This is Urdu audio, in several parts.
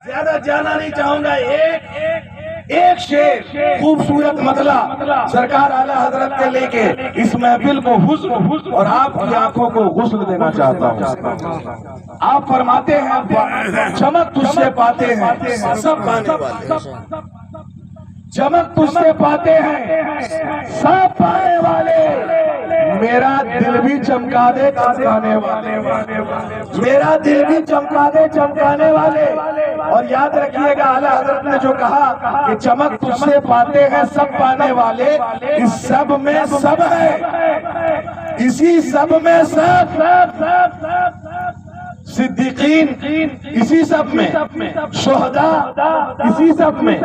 زیادہ جانا نہیں چاہوں گا. ایک شعر خوبصورت مطلع سرکار اعلی حضرت کے لے کے اس محفل کو حسن اور آپ کی آنکھوں کو غسل دینا چاہتا ہوں. آپ فرماتے ہیں چمک تجھ سے پاتے ہیں سب پانے والے. چمک تجھ سے پاتے ہیں سب پانے والے. میرا دل بھی چمکا دے چمکانے والے. میرا دل بھی چمکا دے چمکانے والے. اور یاد رکھیے گا اعلیٰ حضرت نے جو کہا کہ چمک تجھ سے پاتے ہیں سب پانے والے. اس سب میں سب ہے, اسی سب میں سب. صدیقین اسی سب میں, شہداء اسی سب میں,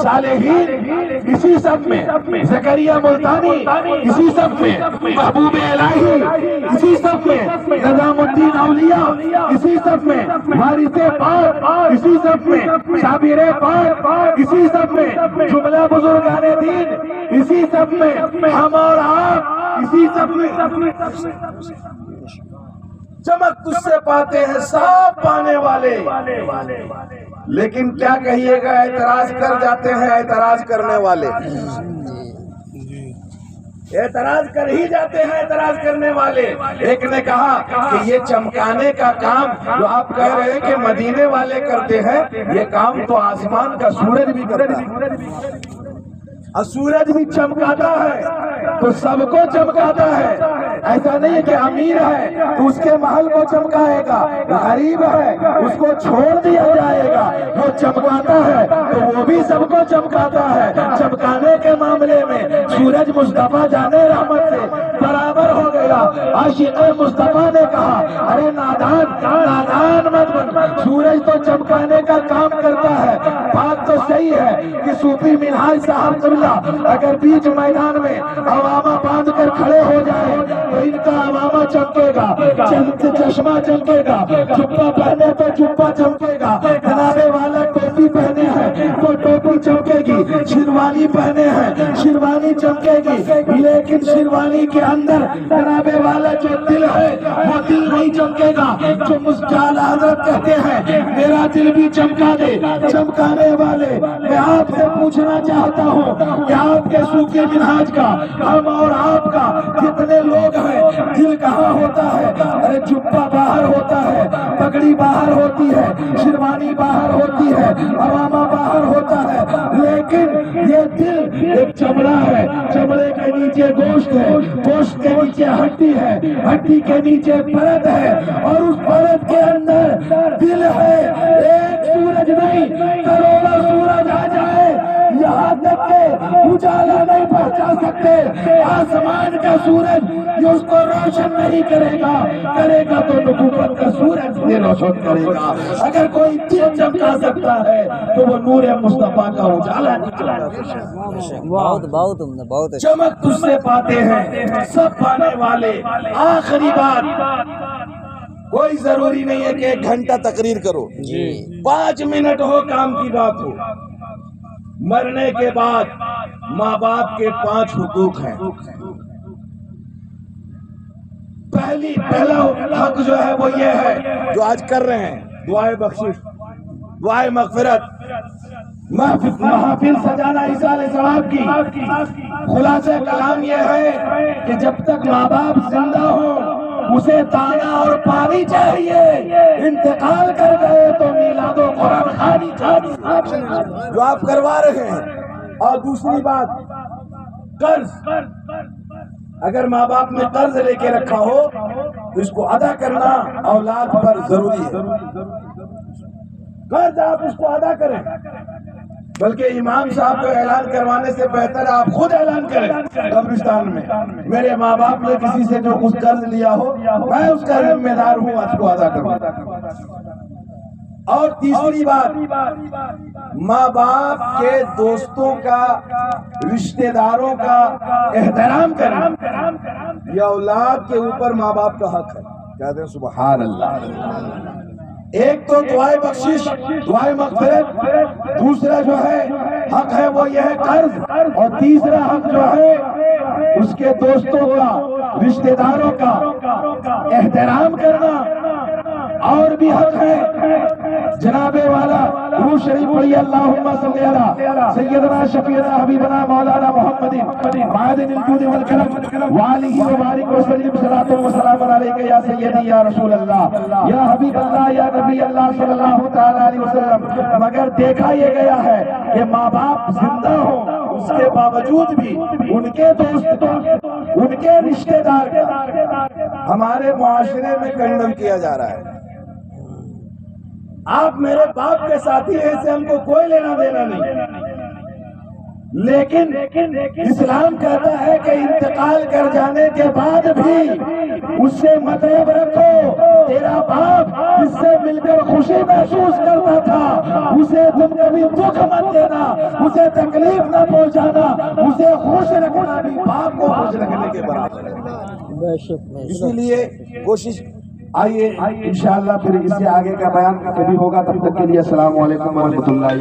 صالحین اسی سب میں, زکریا ملتانی اسی سب میں, محبوب الہی اسی سب میں, نظام الدین اولیاء اسی سب میں, وارث پاک اسی سب میں, صابر پاک اسی سب میں, جملہ بزرگان دین اسی سب میں, ہم اور آپ اسی سب میں. چمک تجھ سے پاتے ہیں سب پانے والے. لیکن کیا کہیے گا, اعتراض کر جاتے ہیں اعتراض کرنے والے. اعتراض کر ہی جاتے ہیں اعتراض کرنے والے. ایک نے کہا کہ یہ چمکانے کا کام جو آپ کہہ رہے ہیں کہ مدینے والے کرتے ہیں, یہ کام تو آسمان کا سورج بھی کرتا ہے. اور سورج بھی چمکاتا ہے تو سب کو چمکاتا ہے. ایسا نہیں کہ امیر ہے تو اس کے محل کو چمکائے گا, غریب ہے اس کو چھوڑ دیا جائے گا. وہ چمکاتا ہے تو وہ بھی سب کو چمکاتا ہے. چمکانے کے معاملے میں سورج مصطفیٰ جانے رحمت سے برابر ہو گیا. عاشق مصطفیٰ نے کہا ارے نادان مت بن, سورج تو چمکانے کا کام کرتا ہے. بات تو صحیح ہے کہ صوفی منہاج صاحب قبلہ اگر بیچ میدان میں عوامہ باندھ کر کھڑے ہو جائے تو ان کا عوامہ چمکے گا, چشمہ چمکے گا, جبہ پہنے تو جبہ چمکے گا, جناب والا ٹوپی پہنے ہیں تو ٹوپی چمکے گی, شیروانی پہنے ہیں شیروانی چمکے گی. لیکن شیروانی کے اندر جناب والا جو دل ہے وہ دل نہیں چمکے گا. جو مسجال حضرت کہتے ہیں میرا دل بھی چمکا دے چمکانے والے. میں آپ سے پوچھنا چاہتا ہوں کہ آپ کے صوفی منہاج کا, ہم اور آپ کا جتنے لوگ ہیں, دل کہاں ہوتا ہے؟ ارے جبہ باہر ہوتا ہے, پگڑی باہر ہوتی ہے, شیروانی باہر ہوتی ہے, عوامہ باہر ہوتا ہے. لیکن یہ دل ایک چمڑا ہے, چمڑے کے نیچے گوشت ہے, گوشت کے نیچے ہڈی ہے, ہڈی کے نیچے پرت ہے, اور اس پرت کے اندر دل ہے. ایک سورج نہیں کروڑوں سورج آ جائے یہاں تک کہ اجالا نہیں پہنچا سکتے. آسمان کا سورج جو اس کو روشن نہیں کرے گا تو نبوت کا سورج سے روشن کرے گا. اگر کوئی دل چمکا سکتا ہے تو وہ نور مصطفیٰ کا اجالا نکلا. بہت چمک تجھ سے پاتے ہیں سب پانے والے. آخری بات, کوئی ضروری نہیں ہے کہ 1 گھنٹہ تقریر کرو, 5 منٹ ہو, کام کی بات ہو. مرنے کے بعد ماں باپ کے 5 حقوق ہیں. پہلا حق جو ہے وہ یہ ہے جو آج کر رہے ہیں, دعائے بخشش, دعائے مغفرت, محافل سجانا ایصال ثواب کی. خلاصہ کلام یہ ہے کہ جب تک ماں باپ زندہ ہوں اسے دانا اور پانی چاہیے, انتقال کر گئے تو میلاد و قرآن خوانی چاہیے جو آپ کروا رہے ہیں. اور دوسری بات, قرض, اگر ماں باپ نے قرض لے کے رکھا ہو تو اس کو ادا کرنا اولاد پر ضروری ہے. قرض آپ اس کو ادا کریں, بلکہ امام صاحب کو اعلان کروانے سے بہتر آپ خود اعلان کریں قبرستان میں, میرے ماں باپ نے کسی سے جو کچھ قرض لیا ہو میں اس کا ذمہ دار ہوں, اس کو ادا کروں. اور تیسری بات, ماں باپ کے دوستوں کا, رشتہ داروں کا احترام کریں. یہ اولاد کے اوپر ماں باپ کا حق ہے. کہتے ہیں سبحان اللہ. ایک تو دعائے بخشش, دعائے مغفرت, دوسرا جو ہے حق ہے وہ یہ ہے قرض, اور تیسرا حق جو ہے اس کے دوستوں کا, رشتہ داروں کا احترام کرنا. اور بھی حق ہے جناب والا شریف پڑھی اللہم صلی علی سیدنا شفیعنا حبیبنا مولانا محمد معدن الجود والکرم وآلہ وبارک وسلم صلاۃ و سلام علیک یا سیدی یا رسول اللہ یا حبیب اللہ یا نبی اللہ صلی اللہ تعالی علیہ وسلم۔ مگر دیکھا یہ گیا ہے کہ ماں باپ زندہ ہوں، اس کے باوجود بھی ان کے دوست ان کے رشتہ دار ہمارے معاشرے میں کنڈم کیا جا رہا ہے۔ آپ میرے باپ کے ساتھی ہیں، اس سے ہم کو کوئی لینا دینا نہیں، لیکن اسلام کہتا ہے کہ انتقال کر جانے کے بعد بھی اس سے مطلب رکھو۔ تیرا باپ جس سے مل کر خوشی محسوس کرتا تھا، اسے تم کبھی دکھ مت دینا، اسے تکلیف نہ پہنچانا، اسے خوش رکھنا بھی باپ کو خوش رکھنے کے برابر ہے۔ اسی لیے کوشش آئیے انشاءاللہ پھر اس سے آگے کا بیان کبھی ہوگا، تب تک کے لیے السلام علیکم ورحمۃ اللہ۔